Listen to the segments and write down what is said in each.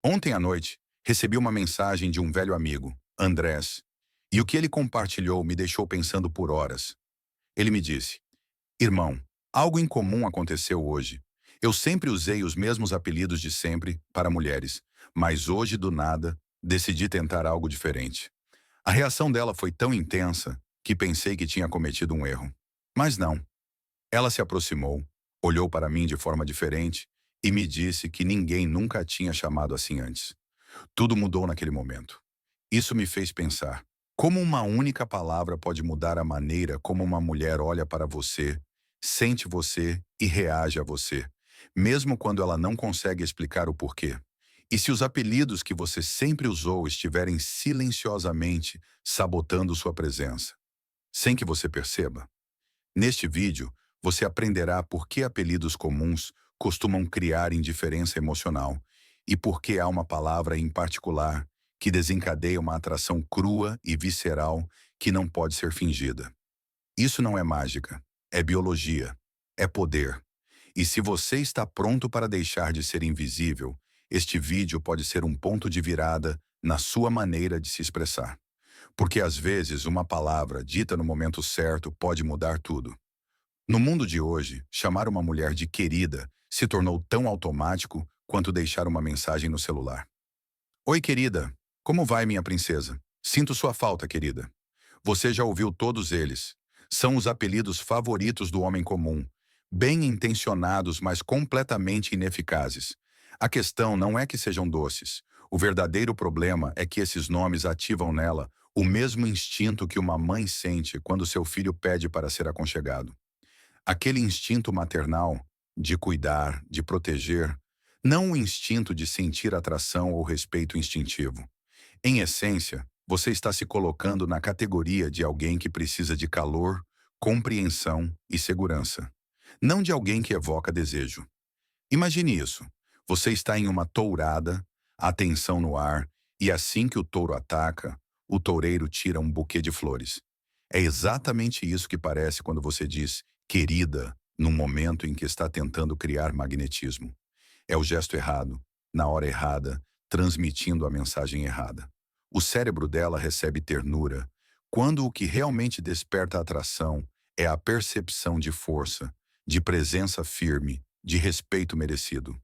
Ontem à noite, recebi uma mensagem de um velho amigo, Andrés, e o que ele compartilhou me deixou pensando por horas. Ele me disse: Irmão, algo incomum aconteceu hoje. Eu sempre usei os mesmos apelidos de sempre para mulheres, mas hoje, do nada, decidi tentar algo diferente. A reação dela foi tão intensa que pensei que tinha cometido um erro. Mas não. Ela se aproximou, olhou para mim de forma diferente e me disse que ninguém nunca a tinha chamado assim antes. Tudo mudou naquele momento. Isso me fez pensar: como uma única palavra pode mudar a maneira como uma mulher olha para você, sente você e reage a você, mesmo quando ela não consegue explicar o porquê? E se os apelidos que você sempre usou estiverem silenciosamente sabotando sua presença, sem que você perceba? Neste vídeo, você aprenderá por que apelidos comuns costumam criar indiferença emocional e por que há uma palavra em particular que desencadeia uma atração crua e visceral que não pode ser fingida. Isso não é mágica, é biologia, é poder. E se você está pronto para deixar de ser invisível, este vídeo pode ser um ponto de virada na sua maneira de se expressar. Porque às vezes uma palavra dita no momento certo pode mudar tudo. No mundo de hoje, chamar uma mulher de querida se tornou tão automático quanto deixar uma mensagem no celular. Oi, querida. Como vai, minha princesa? Sinto sua falta, querida. Você já ouviu todos eles. São os apelidos favoritos do homem comum, bem intencionados, mas completamente ineficazes. A questão não é que sejam doces. O verdadeiro problema é que esses nomes ativam nela o mesmo instinto que uma mãe sente quando seu filho pede para ser aconchegado. Aquele instinto maternal de cuidar, de proteger, não o instinto de sentir atração ou respeito instintivo. Em essência, você está se colocando na categoria de alguém que precisa de calor, compreensão e segurança, não de alguém que evoca desejo. Imagine isso. Você está em uma tourada, atenção no ar, e assim que o touro ataca, o toureiro tira um buquê de flores. É exatamente isso que parece quando você diz querida num momento em que está tentando criar magnetismo. É o gesto errado, na hora errada, transmitindo a mensagem errada. O cérebro dela recebe ternura, quando o que realmente desperta atração é a percepção de força, de presença firme, de respeito merecido.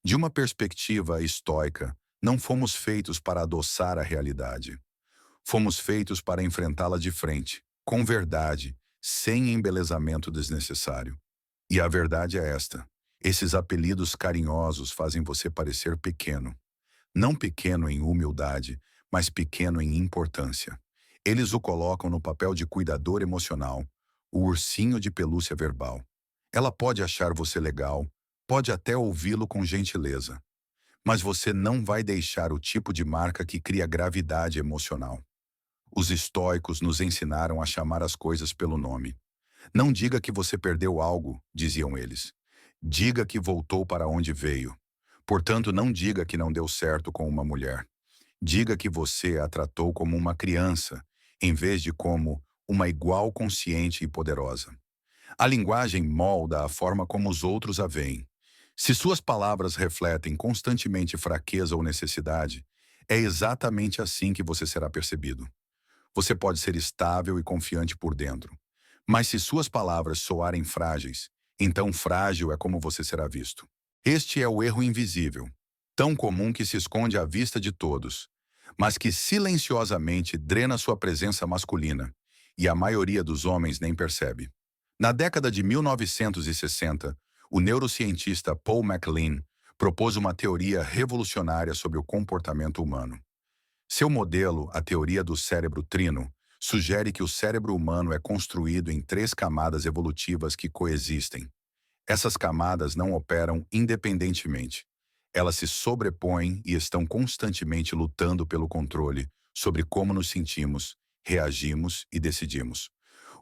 De uma perspectiva estoica, não fomos feitos para adoçar a realidade. Fomos feitos para enfrentá-la de frente, com verdade, sem embelezamento desnecessário. E a verdade é esta: esses apelidos carinhosos fazem você parecer pequeno. Não pequeno em humildade, mas pequeno em importância. Eles o colocam no papel de cuidador emocional, o ursinho de pelúcia verbal. Ela pode achar você legal, pode até ouvi-lo com gentileza, mas você não vai deixar o tipo de marca que cria gravidade emocional. Os estoicos nos ensinaram a chamar as coisas pelo nome. Não diga que você perdeu algo, diziam eles. Diga que voltou para onde veio. Portanto, não diga que não deu certo com uma mulher. Diga que você a tratou como uma criança, em vez de como uma igual consciente e poderosa. A linguagem molda a forma como os outros a veem. Se suas palavras refletem constantemente fraqueza ou necessidade, é exatamente assim que você será percebido. Você pode ser estável e confiante por dentro, mas se suas palavras soarem frágeis, então frágil é como você será visto. Este é o erro invisível, tão comum que se esconde à vista de todos, mas que silenciosamente drena sua presença masculina, e a maioria dos homens nem percebe. Na década de 1960, o neurocientista Paul MacLean propôs uma teoria revolucionária sobre o comportamento humano. Seu modelo, a teoria do cérebro trino, sugere que o cérebro humano é construído em três camadas evolutivas que coexistem. Essas camadas não operam independentemente. Elas se sobrepõem e estão constantemente lutando pelo controle sobre como nos sentimos, reagimos e decidimos.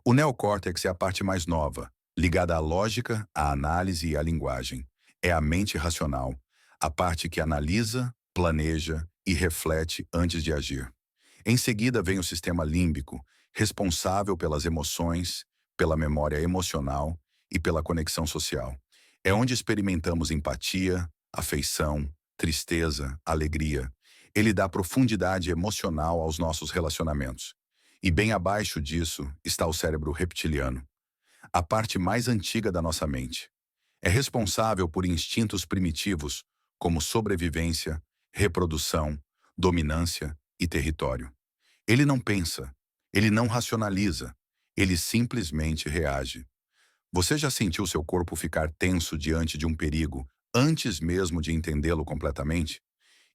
O neocórtex é a parte mais nova, ligada à lógica, à análise e à linguagem. É a mente racional, a parte que analisa, planeja e reflete antes de agir. Em seguida vem o sistema límbico, responsável pelas emoções, pela memória emocional e pela conexão social. É onde experimentamos empatia, afeição, tristeza, alegria. Ele dá profundidade emocional aos nossos relacionamentos. E bem abaixo disso está o cérebro reptiliano, a parte mais antiga da nossa mente. É responsável por instintos primitivos, como sobrevivência, reprodução, dominância e território. Ele não pensa, ele não racionaliza, ele simplesmente reage. Você já sentiu seu corpo ficar tenso diante de um perigo antes mesmo de entendê-lo completamente?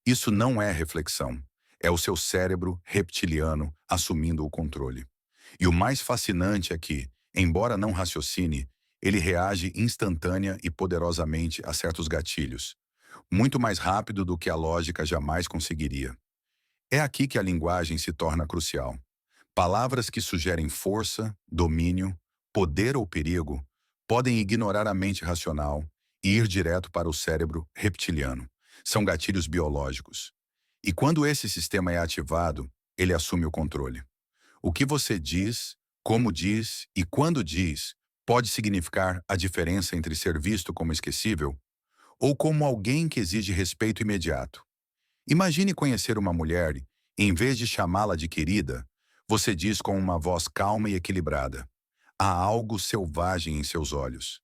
Isso não é reflexão. É o seu cérebro reptiliano assumindo o controle. E o mais fascinante é que, embora não raciocine, ele reage instantânea e poderosamente a certos gatilhos, muito mais rápido do que a lógica jamais conseguiria. É aqui que a linguagem se torna crucial. Palavras que sugerem força, domínio, poder ou perigo podem ignorar a mente racional e ir direto para o cérebro reptiliano. São gatilhos biológicos. E quando esse sistema é ativado, ele assume o controle. O que você diz, como diz e quando diz pode significar a diferença entre ser visto como esquecível ou como alguém que exige respeito imediato. Imagine conhecer uma mulher e, em vez de chamá-la de querida, você diz com uma voz calma e equilibrada: há algo selvagem em seus olhos.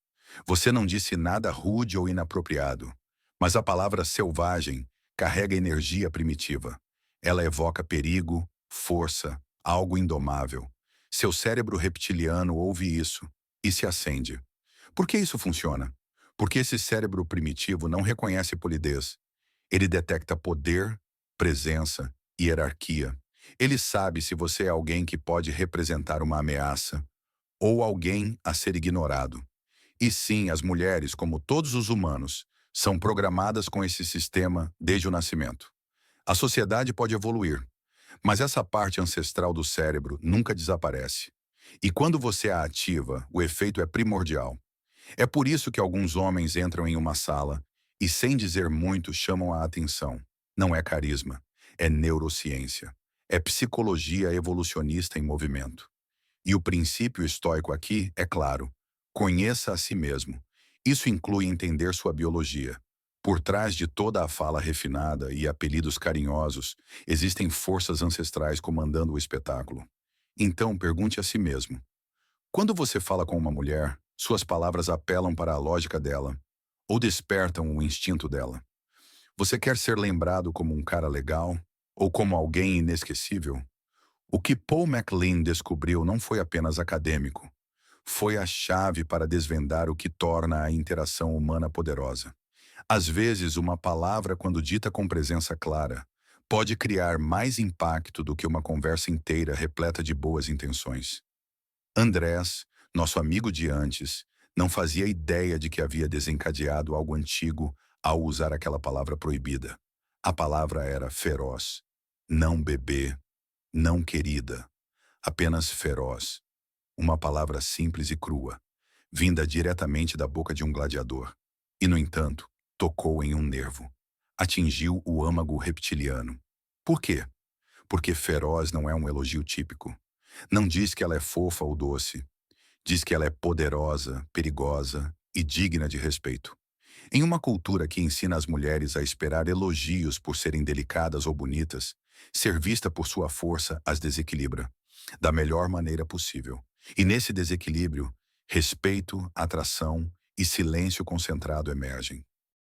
Você não disse nada rude ou inapropriado, mas a palavra selvagem carrega energia primitiva. Ela evoca perigo, força, algo indomável. Seu cérebro reptiliano ouve isso e se acende. Por que isso funciona? Porque esse cérebro primitivo não reconhece polidez. Ele detecta poder, presença e hierarquia. Ele sabe se você é alguém que pode representar uma ameaça ou alguém a ser ignorado. E sim, as mulheres, como todos os humanos, são programadas com esse sistema desde o nascimento. A sociedade pode evoluir, mas essa parte ancestral do cérebro nunca desaparece. E quando você a ativa, o efeito é primordial. É por isso que alguns homens entram em uma sala e, sem dizer muito, chamam a atenção. Não é carisma, é neurociência. É psicologia evolucionista em movimento. E o princípio estoico aqui é claro: conheça a si mesmo. Isso inclui entender sua biologia. Por trás de toda a fala refinada e apelidos carinhosos, existem forças ancestrais comandando o espetáculo. Então, pergunte a si mesmo: quando você fala com uma mulher, suas palavras apelam para a lógica dela ou despertam o instinto dela? Você quer ser lembrado como um cara legal ou como alguém inesquecível? O que Paul MacLean descobriu não foi apenas acadêmico. Foi a chave para desvendar o que torna a interação humana poderosa. Às vezes, uma palavra, quando dita com presença clara, pode criar mais impacto do que uma conversa inteira repleta de boas intenções. Andrés, nosso amigo de antes, não fazia ideia de que havia desencadeado algo antigo ao usar aquela palavra proibida. A palavra era feroz. Não bebê, não querida, apenas feroz. Uma palavra simples e crua, vinda diretamente da boca de um gladiador. E, no entanto, tocou em um nervo. Atingiu o âmago reptiliano. Por quê? Porque feroz não é um elogio típico. Não diz que ela é fofa ou doce. Diz que ela é poderosa, perigosa e digna de respeito. Em uma cultura que ensina as mulheres a esperar elogios por serem delicadas ou bonitas, ser vista por sua força as desequilibra, da melhor maneira possível. E nesse desequilíbrio, respeito, atração e silêncio concentrado emergem.